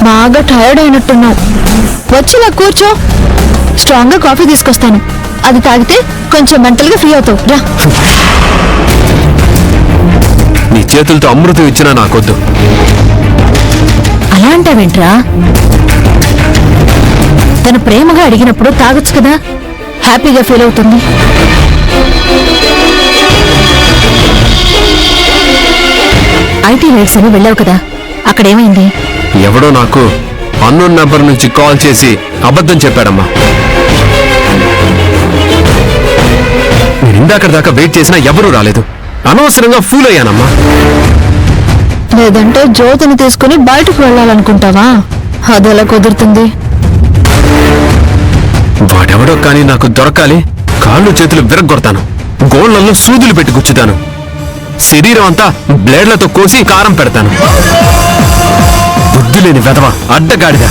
బాగా టైర్డ్ అయినట్టున్నావు. వచ్చిలా కూర్చో, స్ట్రాంగ్ గా కాఫీ తీసుకొస్తాను. అది తాగితే కొంచెం మెంటల్ గా ఫ్రీ అవుతావు. రా. నీ చేతులతో అమృతం ఇచ్చినా నాకొద్దు. అలా అంటావేంట్రా? తను ప్రేమగా అడిగినప్పుడు తాగొచ్చు కదా, హ్యాపీగా ఫీల్ అవుతుంది. ఐటీ రైడ్స్ అని వెళ్ళావు కదా, అక్కడేమైంది? ఎవడో నాకు అన్నోన్ నెంబర్ నుంచి కాల్ చేసి అబద్ధం చెప్పాడమ్మా. నేను ఇందాక దాకా వెయిట్ చేసినా ఎవరూ రాలేదు. అనవసరంగా ఫూల్ అయ్యానమ్మా. లేదంటే జ్యోతిని తీసుకుని బయటకు వెళ్ళాలనుకుంటావా? అదెలా కుదురుతుంది? వాడెవడో కానీ నాకు దొరకాలి. కాళ్ళు చేతులు విరగ్గొడతాను, గోళ్లలో సూదులు పెట్టి గుచ్చుతాను, శరీరం అంతా బ్లేడ్లతో కోసి కారం పెడతాను. బుద్ధి లేని వెధవ, అడ్డగాడిద.